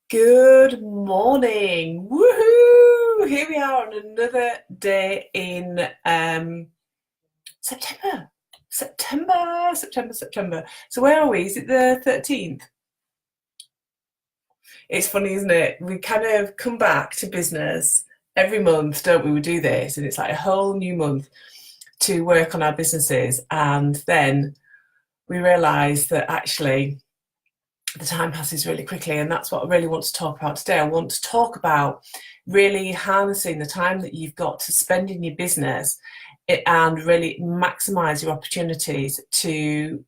Good morning. Woohoo! Here we are on another day in September. September. So where are we? Is it the 13th? It's funny, isn't it? We kind of come back to business every month, don't we? We do this, and it's like a whole new month to work on our businesses. And then we realise that actually the time passes really quickly, and that's what I really want to talk about today. I want to talk about really harnessing the time that you've got to spend in your business and really maximize your opportunities to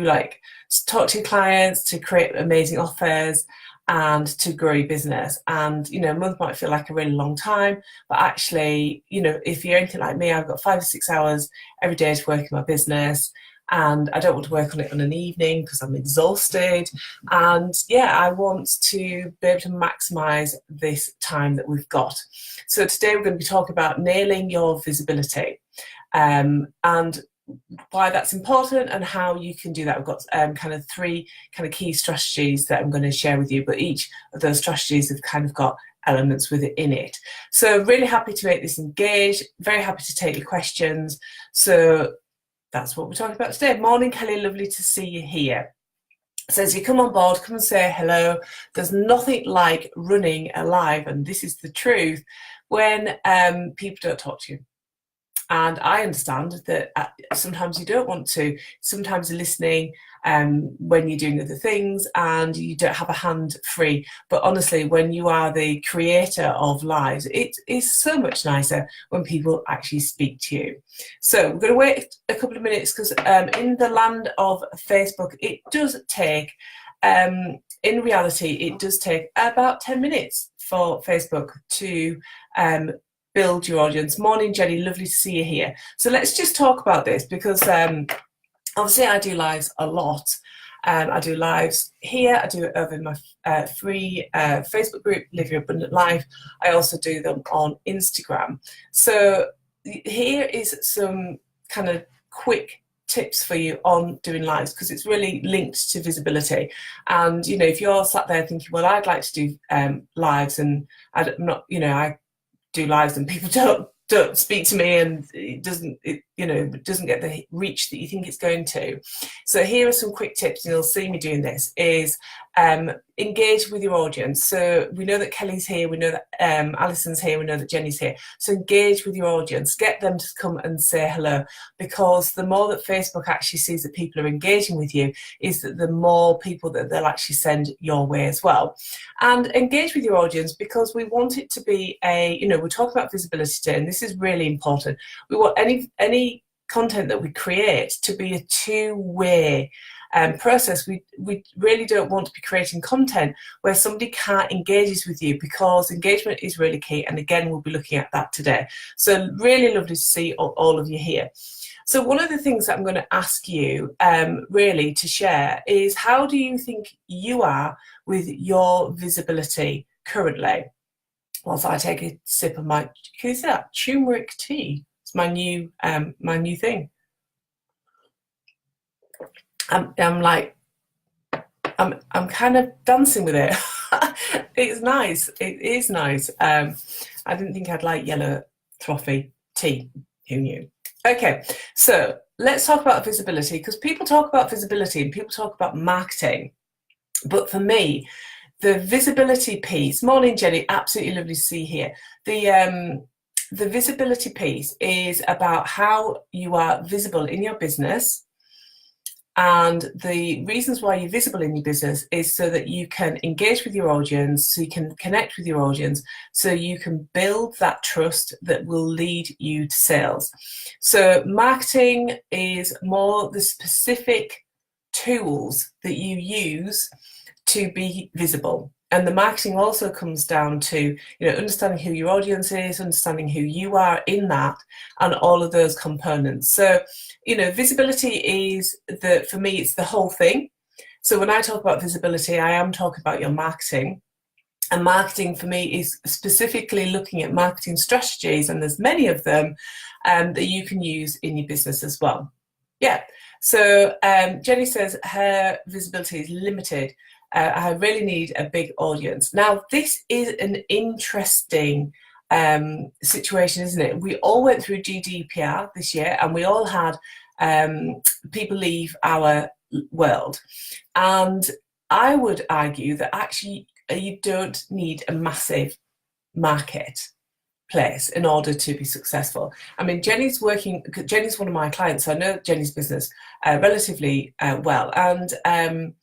like talk to your clients, to create amazing offers, and to grow your business. And a month might feel like a really long time, but actually, if you're anything like me, I've got 5 or 6 hours every day to work in my business, and I don't want to work on it on an evening because I'm exhausted. And yeah, I want to be able to maximize this time that we've got. So today we're going to be talking about nailing your visibility, and why that's important and how you can do that. We've got kind of three kind of key strategies that I'm going to share with you, but each of those strategies have kind of got elements within it. So really happy to make this engage, very happy to take your questions. So that's what we're talking about today. Morning, Kelly, lovely to see you here. So as you come on board, come and say hello. There's nothing like running a live, and this is the truth, when people don't talk to you. And I understand that sometimes you don't want to. Sometimes you're listening when you're doing other things and you don't have a hand free. But honestly, when you are the creator of lives, it is so much nicer when people actually speak to you. So we're going to wait a couple of minutes because in the land of Facebook, it does take, in reality, it does take about 10 minutes for Facebook to build your audience. Morning, Jenny, lovely to see you here. So let's just talk about this because obviously I do lives a lot. I do lives here, I do it over in my free Facebook group, Live Your Abundant Life. I also do them on Instagram. So here is some kind of quick tips for you on doing lives because it's really linked to visibility. And if you're sat there thinking, well, I'd like to do lives, and I'm not, I do lives and people don't speak to me, and it doesn't get the reach that you think it's going to. So here are some quick tips, and you'll see me doing this, is engage with your audience. So we know that Kelly's here, we know that Alison's here, we know that Jenny's here. So engage with your audience, get them to come and say hello, because the more that Facebook actually sees that people are engaging with you, is that the more people that they'll actually send your way as well. And engage with your audience because we want it to be we're talking about visibility today, and this is really important. We want any content that we create to be a two-way process. We really don't want to be creating content where somebody can't engage with you, because engagement is really key, and again we'll be looking at that today. So really lovely to see all of you here. So one of the things that I'm going to ask you really to share is, how do you think you are with your visibility currently? Whilst I take a sip of my, can you see that? Turmeric tea. It's my new thing. I'm kind of dancing with it. It's nice. It is nice. I didn't think I'd like yellow frothy tea. Who knew? Okay, so let's talk about visibility, because people talk about visibility and people talk about marketing. But for me, the visibility piece, morning Jenny, absolutely lovely to see you here. The visibility piece is about how you are visible in your business. And the reasons why you're visible in your business is so that you can engage with your audience, so you can connect with your audience, so you can build that trust that will lead you to sales. So marketing is more the specific tools that you use to be visible. And the marketing also comes down to, understanding who your audience is, understanding who you are in that, and all of those components. So, visibility is for me, it's the whole thing. So when I talk about visibility, I am talking about your marketing. And marketing for me is specifically looking at marketing strategies, and there's many of them that you can use in your business as well. Yeah. So Jenny says her visibility is limited. I really need a big audience. Now, this is an interesting situation, isn't it? We all went through GDPR this year, and we all had people leave our world. And I would argue that actually you don't need a massive marketplace in order to be successful. I mean, Jenny's one of my clients, so I know Jenny's business relatively well, and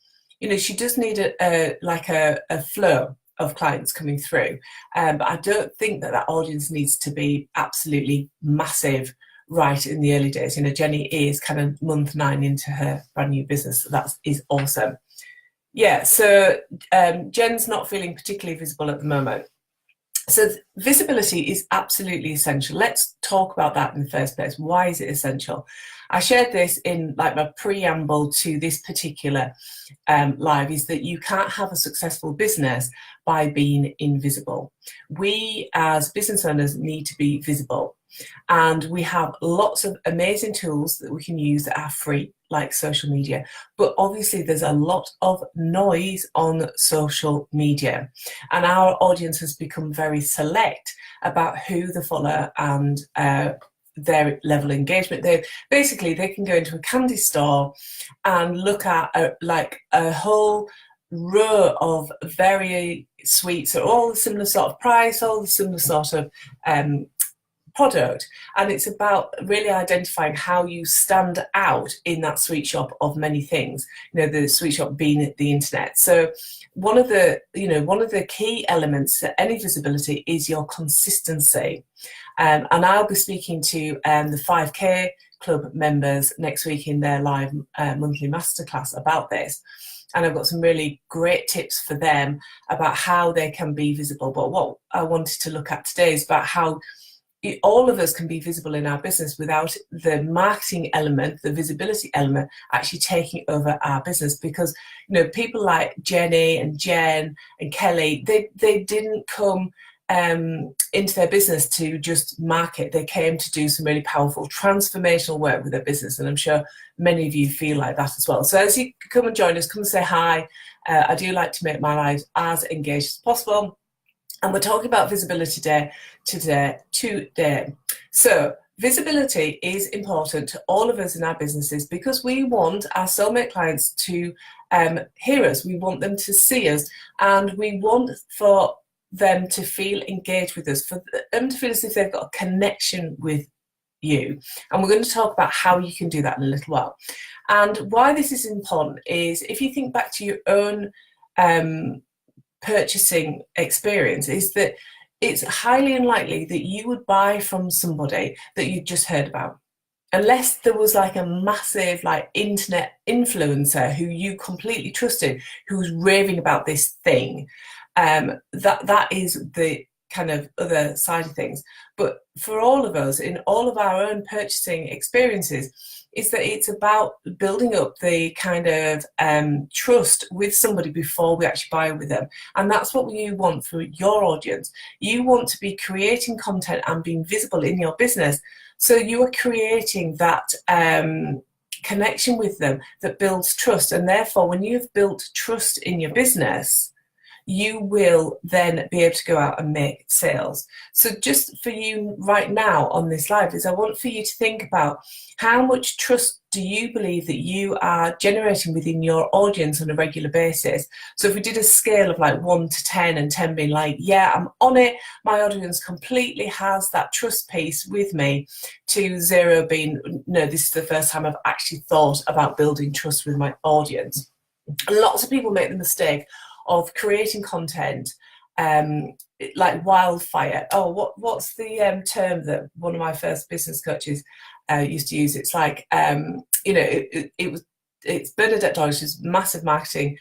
she does need a flow of clients coming through, but I don't think that audience needs to be absolutely massive right in the early days. Jenny is kind of month 9 into her brand new business, so that is awesome. Yeah, so Jen's not feeling particularly visible at the moment. So visibility is absolutely essential. Let's talk about that in the first place. Why is it essential? I shared this in my preamble to this particular live, is that you can't have a successful business by being invisible. We as business owners need to be visible. And we have lots of amazing tools that we can use that are free, like social media. But obviously there's a lot of noise on social media. And our audience has become very select about who they follow and their level of engagement. They can go into a candy store and look at a whole row of very sweets at all the similar sort of price, all the similar sort of product, and it's about really identifying how you stand out in that sweet shop of many things, the sweet shop being the internet. So one of the key elements to any visibility is your consistency, and I'll be speaking to the 5K Club members next week in their live monthly masterclass about this. And I've got some really great tips for them about how they can be visible. But what I wanted to look at today is about how all of us can be visible in our business without the marketing element, the visibility element, actually taking over our business. Because people like Jenny and Jen and Kelly, they didn't come into their business to just market. They came to do some really powerful transformational work with their business, and I'm sure many of you feel like that as well. So as you come and join us, come and say hi. I do like to make my lives as engaged as possible. And we're talking about visibility today. So visibility is important to all of us in our businesses because we want our soulmate clients to hear us. We want them to see us, and we want for them to feel engaged with us, for them to feel as if they've got a connection with you. And we're going to talk about how you can do that in a little while. And why this is important is if you think back to your own purchasing experience, is that it's highly unlikely that you would buy from somebody that you just heard about, unless there was a massive internet influencer who you completely trusted, who was raving about this thing. That is the kind of other side of things. But for all of us, in all of our own purchasing experiences, is that it's about building up the kind of trust with somebody before we actually buy with them. And that's what you want for your audience. You want to be creating content and being visible in your business. So you are creating that connection with them that builds trust. And therefore, when you've built trust in your business, you will then be able to go out and make sales. So just for you right now on this live is I want for you to think about how much trust do you believe that you are generating within your audience on a regular basis. So if we did a scale of 1 to 10, and 10 being yeah, I'm on it, my audience completely has that trust piece with me, to 0 being no, this is the first time I've actually thought about building trust with my audience. And lots of people make the mistake of creating content like wildfire. Oh, what's the term that one of my first business coaches used to use? It's it's Bernadette Doyle. She's a massive marketing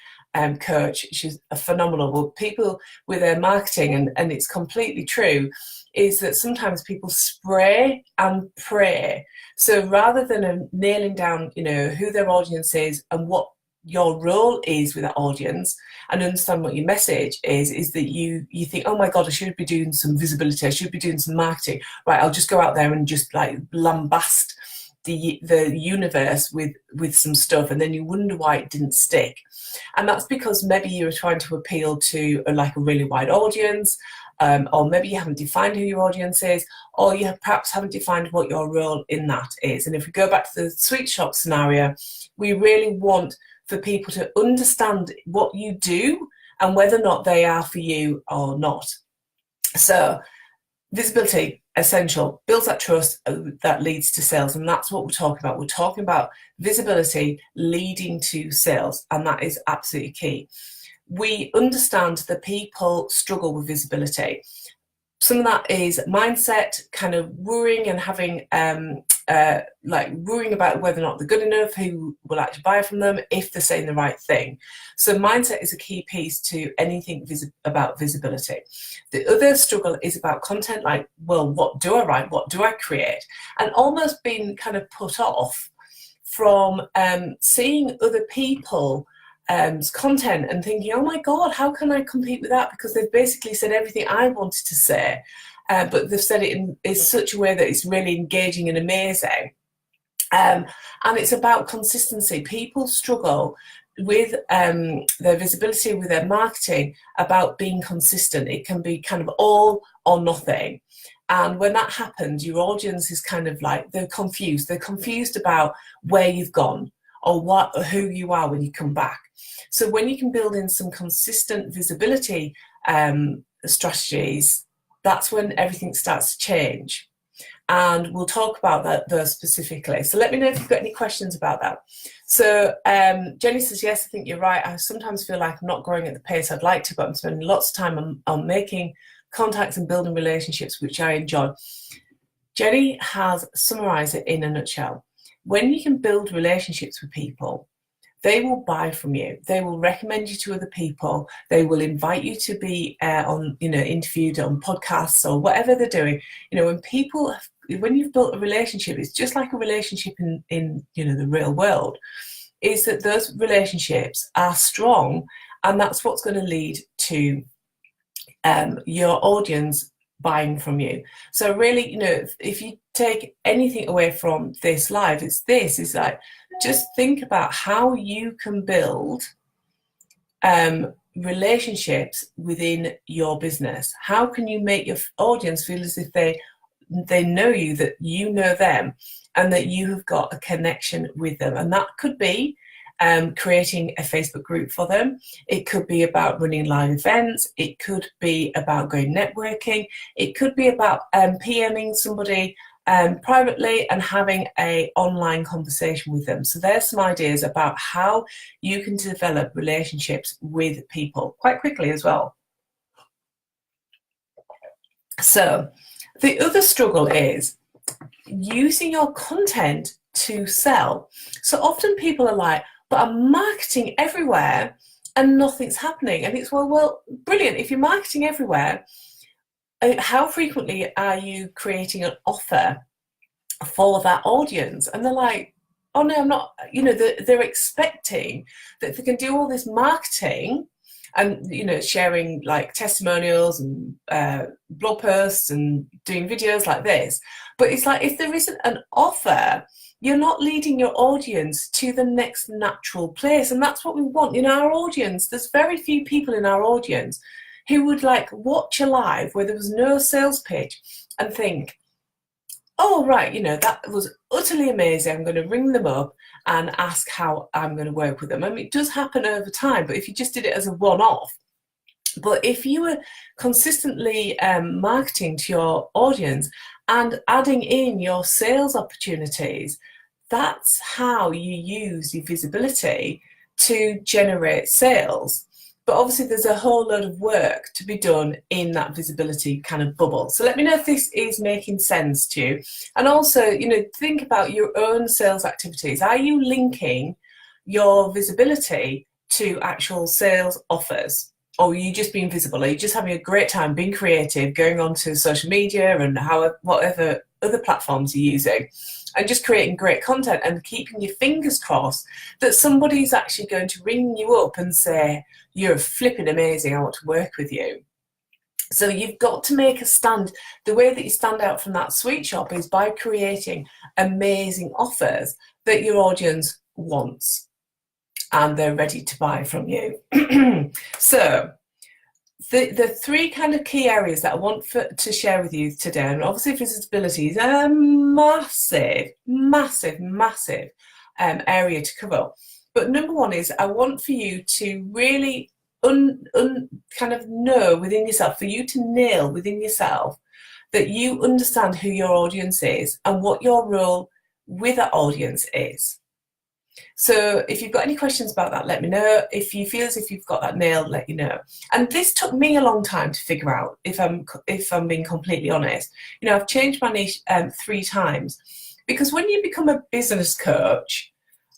coach. She's a phenomenal. Well, people with their marketing, and it's completely true, is that sometimes people spray and pray. So rather than nailing down, who their audience is and what your role is with that audience, and understand what your message is that you think, oh my God, I should be doing some visibility, I should be doing some marketing. Right, I'll just go out there and just lambast the universe with some stuff, and then you wonder why it didn't stick. And that's because maybe you were trying to appeal to like a really wide audience, or maybe you haven't defined who your audience is, or you perhaps haven't defined what your role in that is. And if we go back to the sweet shop scenario, we really want for people to understand what you do and whether or not they are for you or not. So visibility, essential, builds that trust that leads to sales. And that's what we're talking about. We're talking about visibility leading to sales. And that is absolutely key. We understand that people struggle with visibility. Some of that is mindset, kind of worrying and having like worrying about whether or not they're good enough, who will actually buy from them, if they're saying the right thing. So mindset is a key piece to anything about visibility. The other struggle is about content, like, well, what do I write? What do I create? And almost being kind of put off from seeing other people content and thinking, oh my God, how can I compete with that? Because they've basically said everything I wanted to say, but they've said it in such a way that it's really engaging and amazing. And it's about consistency. People struggle with their visibility, with their marketing, about being consistent. It can be kind of all or nothing. And when that happens, your audience is kind of like, they're confused. They're confused about where you've gone or who you are when you come back. So when you can build in some consistent visibility strategies, that's when everything starts to change. And we'll talk about those specifically. So let me know if you've got any questions about that. So Jenny says, yes, I think you're right. I sometimes feel like I'm not growing at the pace I'd like to, but I'm spending lots of time on making contacts and building relationships, which I enjoy. Jenny has summarized it in a nutshell. When you can build relationships with people, they will buy from you. They will recommend you to other people. They will invite you to be interviewed on podcasts or whatever they're doing. When you've built a relationship, it's just like a relationship in the real world, is that those relationships are strong, and that's what's going to lead to your audience buying from you. So really, if you take anything away from this live, it's like, just think about how you can build relationships within your business. How can you make your audience feel as if they know you, that you know them, and that you have got a connection with them? And that could be creating a Facebook group for them. It could be about running live events. It could be about going networking. It could be about PMing somebody privately and having an online conversation with them. So there's some ideas about how you can develop relationships with people quite quickly as well. So the other struggle is using your content to sell. So often people are like, but I'm marketing everywhere and nothing's happening. And it's, well, brilliant. If you're marketing everywhere, how frequently are you creating an offer for that audience? And they're like, oh no, I'm not. They're expecting that they can do all this marketing and sharing like testimonials and blog posts and doing videos like this, but it's like, if there isn't an offer, you're not leading your audience to the next natural place. And that's what we want in our audience. There's very few people in our audience who would like watch a live where there was no sales pitch and think, oh right, that was utterly amazing, I'm going to ring them up and ask how I'm going to work with them. I mean, it does happen over time, but if you just did it as a one-off. But if you were consistently marketing to your audience and adding in your sales opportunities, that's how you use your visibility to generate sales. But obviously there's a whole load of work to be done in that visibility kind of bubble. So let me know if this is making sense to you. And also, think about your own sales activities. Are you linking your visibility to actual sales offers? Or are you just being visible? Are you just having a great time being creative, going onto social media and whatever other platforms you're using, and just creating great content and keeping your fingers crossed that somebody's actually going to ring you up and say, you're flipping amazing, I want to work with you? So you've got to make a stand. The way that you stand out from that sweet shop is by creating amazing offers that your audience wants and they're ready to buy from you. So the three kind of key areas that I want to share with you today, and obviously visibility is a massive, massive, massive area to cover. But number one is I want for you to really kind of know within yourself, for you to nail within yourself that you understand who your audience is and what your role with that audience is. So if you've got any questions about that, let me know. If you feel as if you've got that nailed, let you know. And this took me a long time to figure out, if I'm being completely honest. You know, I've changed my niche 3 times, because when you become a business coach,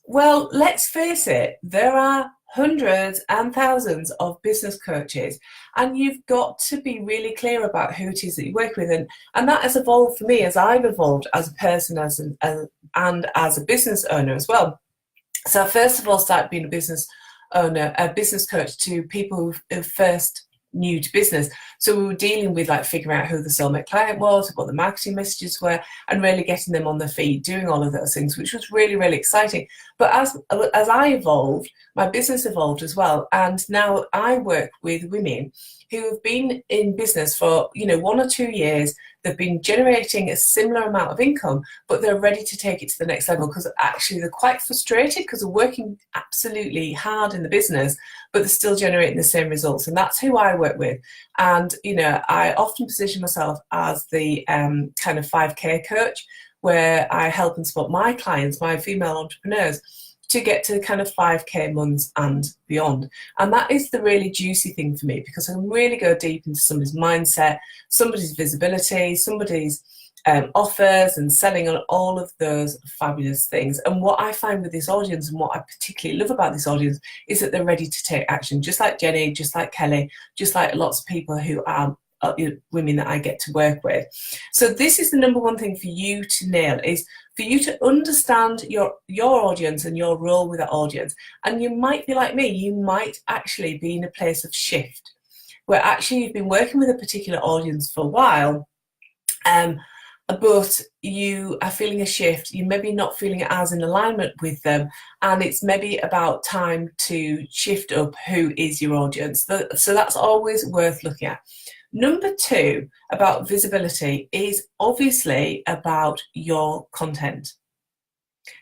well, let's face it, there are hundreds and thousands of business coaches, and you've got to be really clear about who it is that you work with. And that has evolved for me as I've evolved as a person, and as a business owner as well. So I first of all started being a business owner, a business coach to people who first new to business. So we were dealing with like figuring out who the soulmate client was, what the marketing messages were, and really getting them on their feet, doing all of those things, which was really, really exciting. But as I evolved, my business evolved as well. And now I work with women who have been in business for, 1 or 2 years. They've been generating a similar amount of income, but they're ready to take it to the next level, because actually they're quite frustrated because they're working absolutely hard in the business, but they're still generating the same results. And that's who I work with. And, I often position myself as the kind of 5K coach, where I help and support my clients, my female entrepreneurs, to get to kind of 5K months and beyond. And that is the really juicy thing for me, because I can really go deep into somebody's mindset, somebody's visibility, somebody's offers, and selling on all of those fabulous things. And what I find with this audience, and what I particularly love about this audience, is that they're ready to take action, just like Jenny, just like Kelly, just like lots of people who are women that I get to work with. So this is the number one thing for you to nail, is for you to understand your audience and your role with that audience. And you might be like me, you might actually be in a place of shift, where actually you've been working with a particular audience for a while, but you are feeling a shift. You're maybe not feeling as in alignment with them, and it's maybe about time to shift up who is your audience. So that's always worth looking at. Number 2 about visibility is obviously about your content.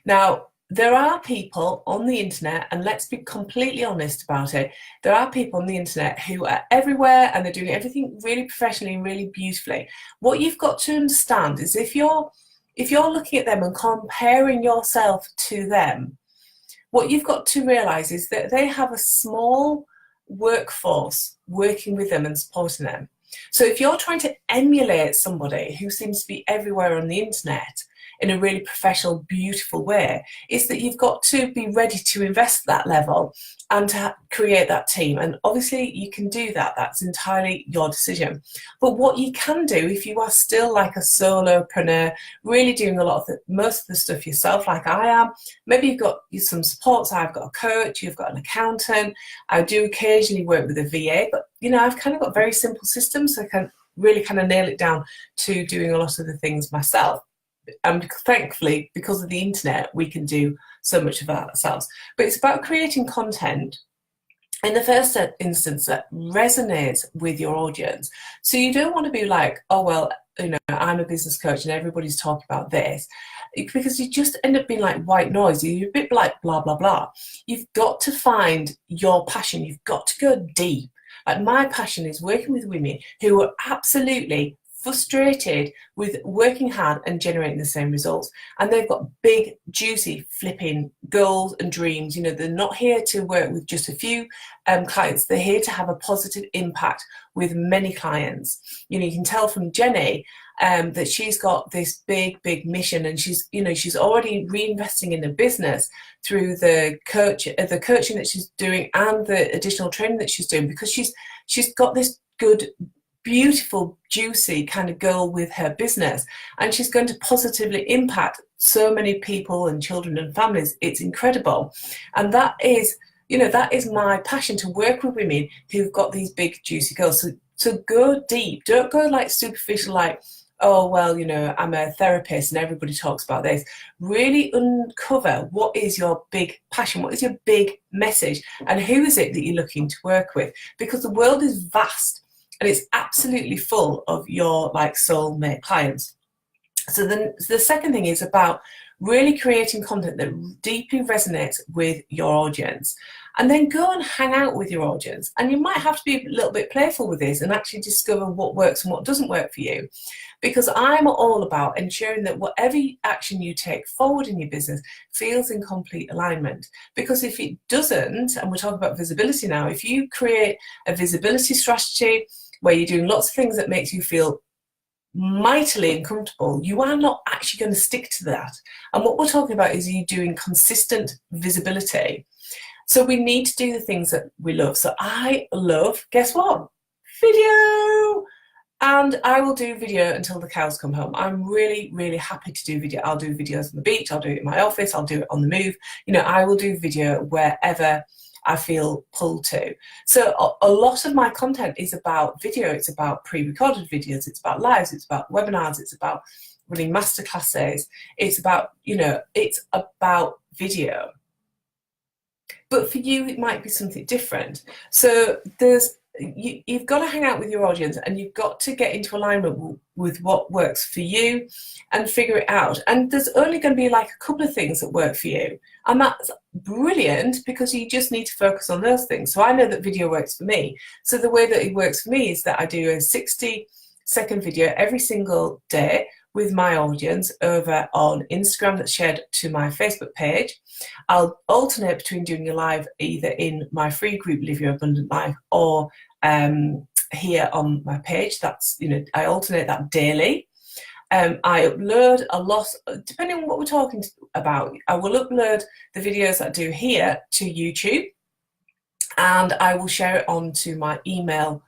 Now, there are people on the internet, and let's be completely honest about it, there are people on the internet who are everywhere and they're doing everything really professionally and really beautifully. What you've got to understand is if you're looking at them and comparing yourself to them, what you've got to realise is that they have a small workforce working with them and supporting them. So if you're trying to emulate somebody who seems to be everywhere on the internet in a really professional, beautiful way, is that you've got to be ready to invest at that level and to create that team. And obviously you can do that. That's entirely your decision. But what you can do, if you are still like a solopreneur, really doing a lot of most of the stuff yourself, like I am, maybe you've got some supports. I've got a coach, you've got an accountant. I do occasionally work with a VA, but I've kind of got very simple systems, so I can really kind of nail it down to doing a lot of the things myself. And thankfully, because of the internet, we can do so much of that ourselves. But it's about creating content in the first instance that resonates with your audience. So you don't want to be like, oh, well, I'm a business coach and everybody's talking about this, because you just end up being like white noise. You're a bit like blah, blah, blah. You've got to find your passion. You've got to go deep. Like my passion is working with women who are absolutely frustrated with working hard and generating the same results, and they've got big juicy flipping goals and dreams. They're not here to work with just a few clients. They're here to have a positive impact with many clients. You can tell from Jenny that she's got this big mission, and she's already reinvesting in the business through the coaching that she's doing and the additional training that she's doing, because she's got this good, beautiful, juicy kind of goal with her business, and she's going to positively impact so many people and children and families. It's incredible. And that is my passion, to work with women who've got these big, juicy goals. So So go deep. Don't go like superficial, like, oh, well, I'm a therapist and everybody talks about this. Really uncover what is your big passion, what is your big message, and who is it that you're looking to work with? Because the world is vast and it's absolutely full of your like soulmate clients. So then the second thing is about really creating content that deeply resonates with your audience. And then go and hang out with your audience. And you might have to be a little bit playful with this and actually discover what works and what doesn't work for you. Because I'm all about ensuring that whatever action you take forward in your business feels in complete alignment. Because if it doesn't, and we're talking about visibility now, if you create a visibility strategy where you're doing lots of things that makes you feel mightily uncomfortable, you are not actually going to stick to that. And what we're talking about is you doing consistent visibility. So we need to do the things that we love. So I love, guess what? Video. And I will do video until the cows come home. I'm really, really happy to do video. I'll do videos on the beach, I'll do it in my office, I'll do it on the move. I will do video wherever I feel pulled to. So a lot of my content is about video. It's about pre-recorded videos, it's about lives, it's about webinars, it's about running masterclasses. It's about, it's about video. But for you, it might be something different. So you've got to hang out with your audience and you've got to get into alignment with what works for you and figure it out. And there's only going to be like a couple of things that work for you. And that's brilliant because you just need to focus on those things. So I know that video works for me. So the way that it works for me is that I do a 60-second video every single day with my audience over on Instagram that's shared to my Facebook page. I'll alternate between doing a live either in my free group Live Your Abundant Life or here on my page. That's, I alternate that daily. I upload a lot, depending on what we're talking about. I will upload the videos that I do here to YouTube, and I will share it onto my email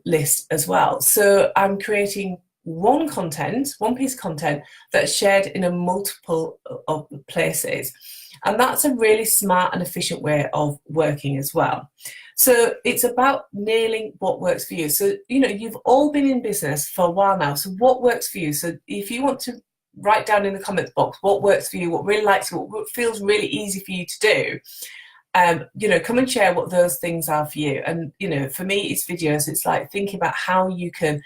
list as well. So I'm creating one piece of content that's shared in a multiple of places. And that's a really smart and efficient way of working as well. So it's about nailing what works for you. So, you've all been in business for a while now. So what works for you? So if you want to write down in the comments box what works for you, what really likes you, what feels really easy for you to do, come and share what those things are for you. And, for me, it's videos. It's like thinking about how you can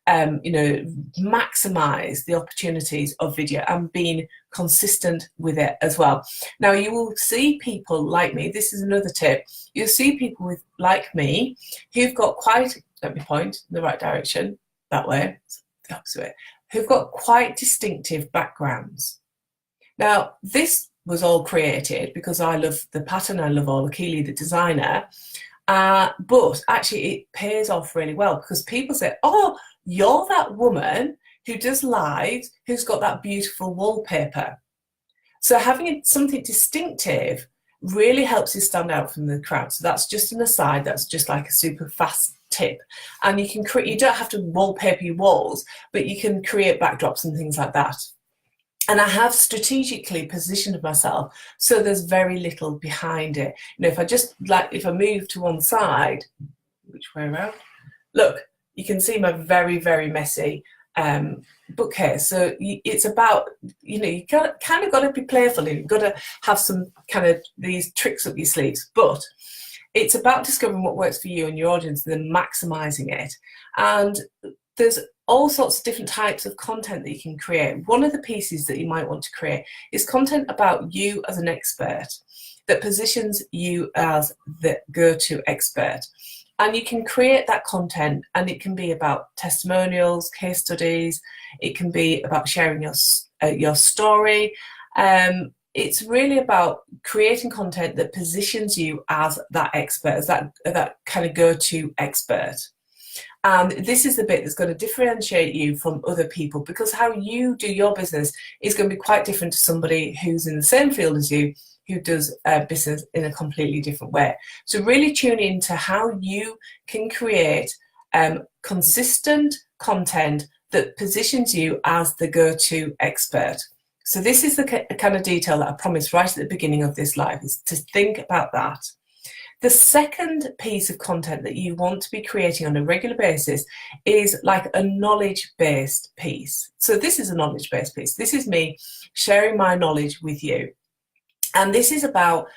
maximize the opportunities of video and being consistent with it as well. Now, you will see people like me. This is another tip. You'll see people like me who've got let me point in the right direction, that way, the opposite way, who've got quite distinctive backgrounds. Now, this was all created because I love the pattern, I love Orla Keeley, the designer, but actually it pays off really well because people say, oh, you're that woman who does lives, who's got that beautiful wallpaper. So having something distinctive really helps you stand out from the crowd. So that's just an aside, that's just like a super fast tip. And you don't have to wallpaper your walls, but you can create backdrops and things like that. And I have strategically positioned myself so there's very little behind it. If I move to one side, which way around? Look, you can see my very, very messy bookcase. So it's about, you kind of got to be playful and you've got to have some kind of these tricks up your sleeves. But it's about discovering what works for you and your audience and then maximizing it. And there's all sorts of different types of content that you can create. One of the pieces that you might want to create is content about you as an expert that positions you as the go-to expert. And you can create that content and it can be about testimonials, case studies. It can be about sharing your story. It's really about creating content that positions you as that expert, as that kind of go-to expert. And this is the bit that's going to differentiate you from other people, because how you do your business is going to be quite different to somebody who's in the same field as you, who does business in a completely different way. So really tune into how you can create consistent content that positions you as the go-to expert. So this is the kind of detail that I promised right at the beginning of this live, is to think about that. The second piece of content that you want to be creating on a regular basis is like a knowledge-based piece. So this is a knowledge-based piece. This is me sharing my knowledge with you. And this is about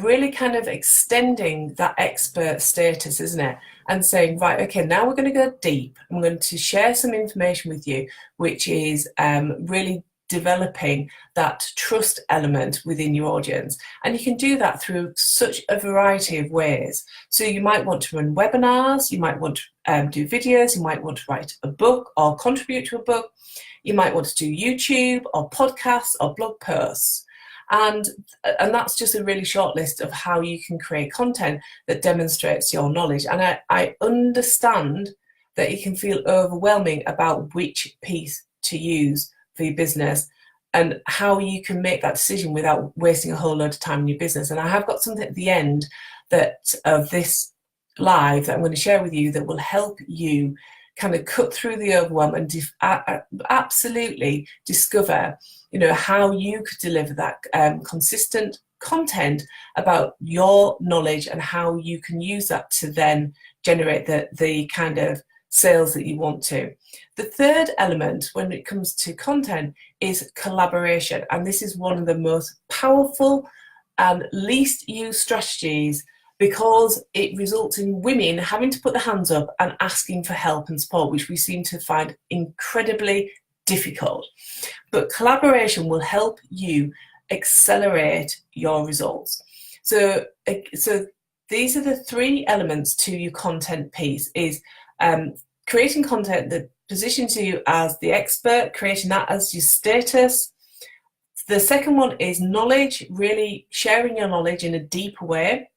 really kind of extending that expert status, isn't it? And saying, right, okay, now we're going to go deep. I'm going to share some information with you, which is really developing that trust element within your audience. And you can do that through such a variety of ways. So you might want to run webinars, you might want to do videos, you might want to write a book or contribute to a book, you might want to do YouTube or podcasts or blog posts. And that's just a really short list of how you can create content that demonstrates your knowledge. And I understand that it can feel overwhelming about which piece to use for your business and how you can make that decision without wasting a whole load of time in your business. And I have got something at the end of this live that I'm going to share with you that will help you kind of cut through the overwhelm and absolutely discover, how you could deliver that consistent content about your knowledge and how you can use that to then generate the kind of sales that you want to. The third element when it comes to content is collaboration. And this is one of the most powerful and least used strategies because it results in women having to put their hands up and asking for help and support, which we seem to find incredibly difficult. But collaboration will help you accelerate your results. So these are the three elements to your content piece: is creating content that positions you as the expert, creating that as your status. The second one is knowledge, really sharing your knowledge in a deeper way.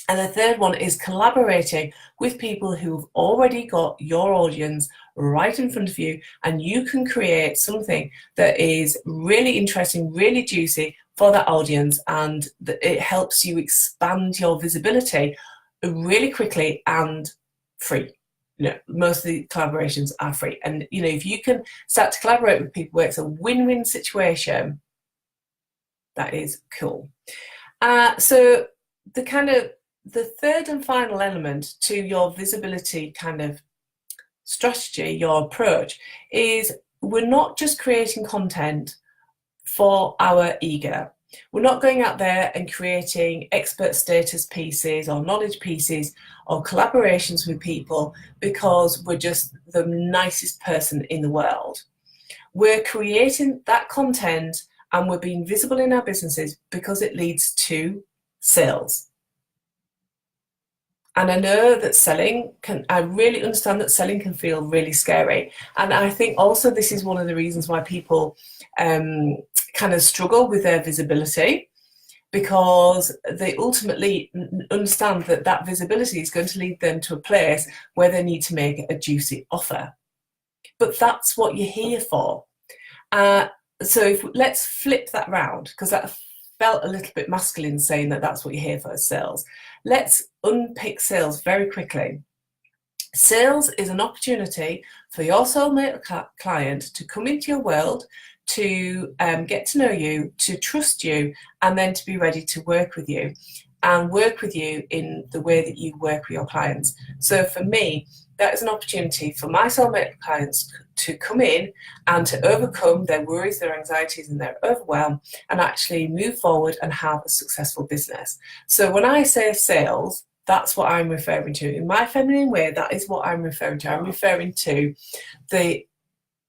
And the third one is collaborating with people who've already got your audience right in front of you, and you can create something that is really interesting, really juicy for that audience, and it helps you expand your visibility really quickly and free. Most of the collaborations are free. And, if you can start to collaborate with people where it's a win-win situation, that is cool. So the third and final element to your visibility kind of strategy, your approach, is we're not just creating content for our ego. We're not going out there and creating expert status pieces or knowledge pieces or collaborations with people because we're just the nicest person in the world. We're creating that content and we're being visible in our businesses because it leads to sales. And I know that I really understand that selling can feel really scary. And I think also this is one of the reasons why people kind of struggle with their visibility, because they ultimately understand that visibility is going to lead them to a place where they need to make a juicy offer. But that's what you're here for. So let's flip that round, because that felt a little bit masculine saying that that's what you're here for, sales. Let's unpick sales very quickly. Sales is an opportunity for your soulmate client to come into your world, to get to know you, to trust you, and then to be ready to work with you, and work with you in the way that you work with your clients. So for me, that is an opportunity for my soulmate clients to come in and to overcome their worries, their anxieties, and their overwhelm, and actually move forward and have a successful business. So when I say sales, that's what I'm referring to. In my feminine way, that is what I'm referring to. I'm referring to the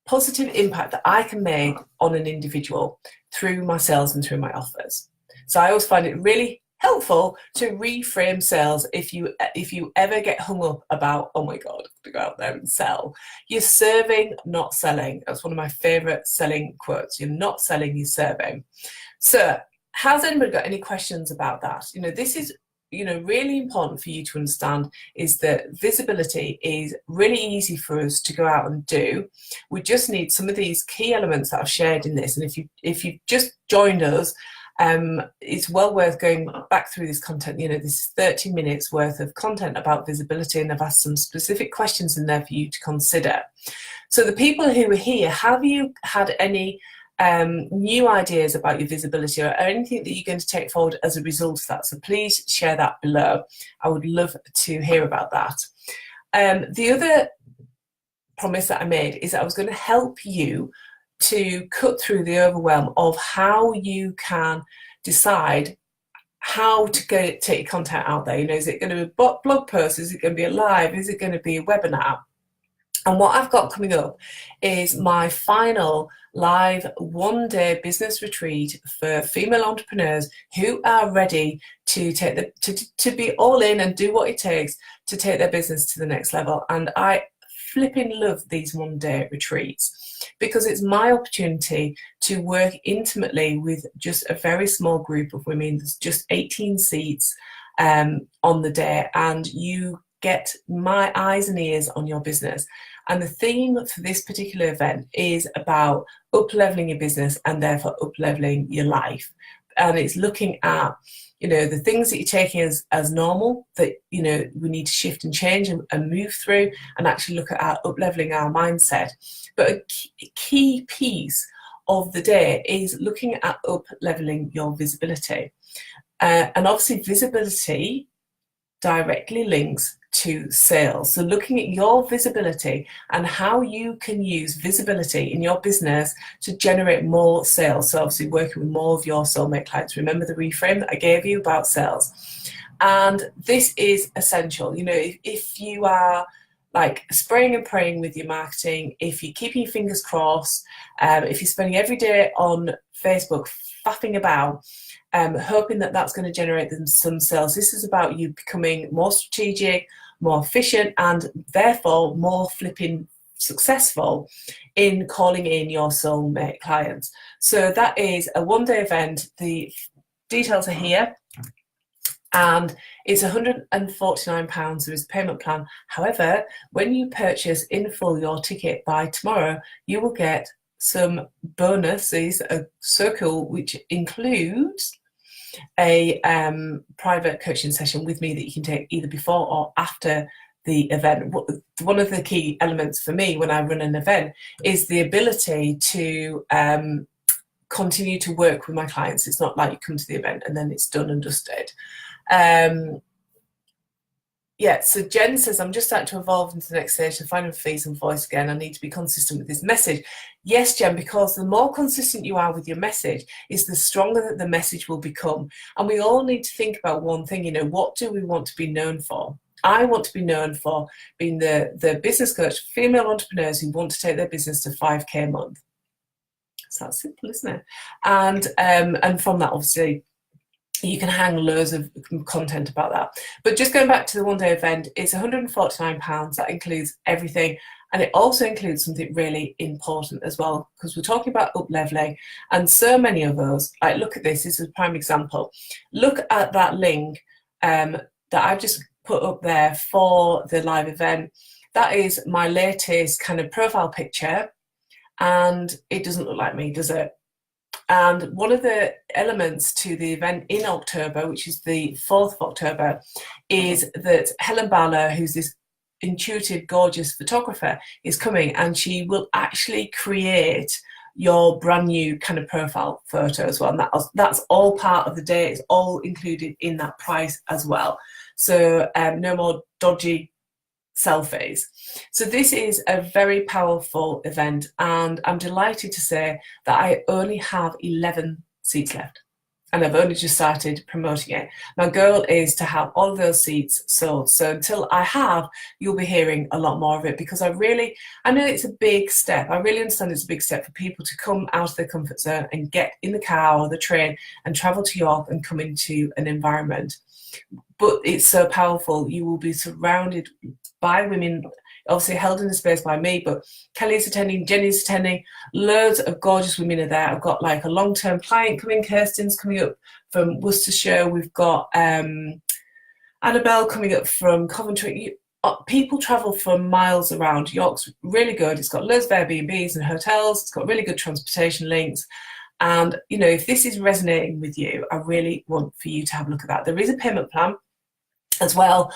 positive impact that I can make on an individual through my sales and through my offers. So I always find it really helpful to reframe sales if you ever get hung up about, oh my God, I have to go out there and sell. You're serving, not selling. That's one of my favorite selling quotes. You're not selling, you're serving. So has anybody got any questions about that? This is really important for you to understand, is that visibility is really easy for us to go out and do. We just need some of these key elements that I've shared in this. And if you've just joined us, it's well worth going back through this content. This is 30 minutes worth of content about visibility, and I've asked some specific questions in there for you to consider. So the people who are here, have you had any new ideas about your visibility or anything that you're going to take forward as a result of that. So please share that below. I would love to hear about that. The other promise that I made is that I was going to help you to cut through the overwhelm of how you can decide how to take your content out there. Is it going to be a blog post? Is it going to be a live? Is it going to be a webinar? And what I've got coming up is my final live one-day business retreat for female entrepreneurs who are ready to take to be all in and do what it takes to take their business to the next level. And I flipping love these one-day retreats because it's my opportunity to work intimately with just a very small group of women. There's just 18 seats on the day, and you get my eyes and ears on your business. And the theme for this particular event is about up-leveling your business and therefore up-leveling your life. And it's looking at, the things that you're taking as normal that, we need to shift and change and move through, and actually look at our up-leveling our mindset. But a key piece of the day is looking at up-leveling your visibility. And obviously visibility directly links to sales. So looking at your visibility and how you can use visibility in your business to generate more sales. So obviously working with more of your soulmate clients. Remember the reframe that I gave you about sales. And this is essential. If you are like spraying and praying with your marketing, if you're keeping your fingers crossed, if you're spending every day on Facebook faffing about, hoping that that's going to generate them some sales. This is about you becoming more strategic, more efficient, and therefore more flipping successful in calling in your soulmate clients. So that is a one-day event. The details are here. And it's £149. There is a payment plan. However, when you purchase in full your ticket by tomorrow, you will get some bonuses, so cool, which includes a private coaching session with me that you can take either before or after the event. One of the key elements for me when I run an event is the ability to continue to work with my clients. It's not like you come to the event and then it's done and dusted. Yeah, so Jen says, I'm just starting to evolve into the next stage to finding fees and voice again. I need to be consistent with this message. Yes, Jen, because the more consistent you are with your message is the stronger that the message will become. And we all need to think about one thing, what do we want to be known for? I want to be known for being the business coach for female entrepreneurs who want to take their business to 5K a month. It's that simple, isn't it? And from that, obviously, you can hang loads of content about that. But just going back to the one-day event, it's £149. That includes everything. And it also includes something really important as well, because we're talking about up-leveling. And so many of us, like, look at this. This is a prime example. Look at that link that I've just put up there for the live event. That is my latest kind of profile picture. And it doesn't look like me, does it? And one of the elements to the event in October, which is the 4th of October, is that Helen Barlow, who's this intuitive, gorgeous photographer, is coming, and she will actually create your brand new kind of profile photo as well. And that's all part of the day. It's all included in that price as well. So no more dodgy selfies. So this is a very powerful event, and I'm delighted to say that I only have 11 seats left, and I've only just started promoting it. My goal is to have all of those seats sold. So until I have, you'll be hearing a lot more of it, because I know it's a big step. I really understand it's a big step for people to come out of their comfort zone and get in the car or the train and travel to York and come into an environment. But it's so powerful. You will be surrounded by women, obviously held in the space by me, but Kelly's attending, Jenny's attending, loads of gorgeous women are there. I've got like a long-term client coming, Kirsten's coming up from Worcestershire. We've got Annabelle coming up from Coventry. People travel from miles around. York's really good. It's got loads of Airbnbs and hotels. It's got really good transportation links. And, if this is resonating with you, I really want for you to have a look at that. There is a payment plan as well.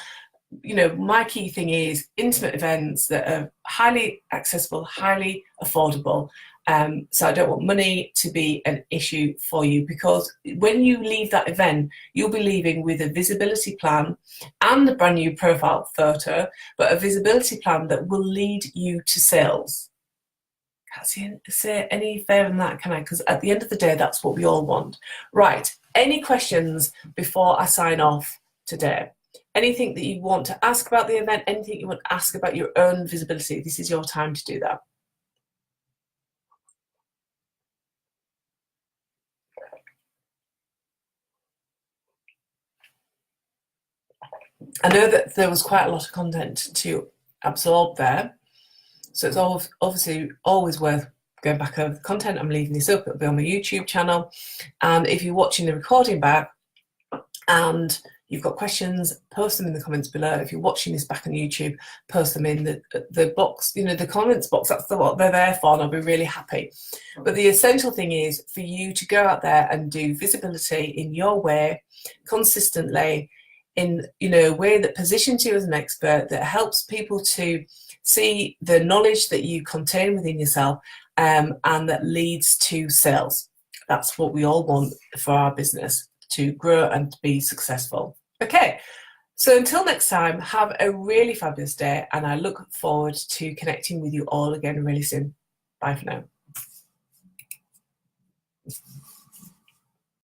My key thing is intimate events that are highly accessible, highly affordable, So I don't want money to be an issue for you, because when you leave that event, you'll be leaving with a visibility plan and a brand new profile photo, but a visibility plan that will lead you to sales. Can't say any fairer than that, can I? Because at the end of the day, that's what we all want. Right, any questions before I sign off today? Anything that you want to ask about the event, anything you want to ask about your own visibility, this is your time to do that. I know that there was quite a lot of content to absorb there, so it's obviously always worth going back over the content. I'm leaving this up, it'll be on my YouTube channel, and if you're watching the recording back and you've got questions, post them in the comments below. If you're watching this back on YouTube, post them in the box, the comments box. That's what they're there for, and I'll be really happy. But the essential thing is for you to go out there and do visibility in your way, consistently, in a way that positions you as an expert, that helps people to see the knowledge that you contain within yourself, and that leads to sales. That's what we all want for our business, to grow and be successful. Okay, so until next time, have a really fabulous day, and I look forward to connecting with you all again really soon. Bye for now.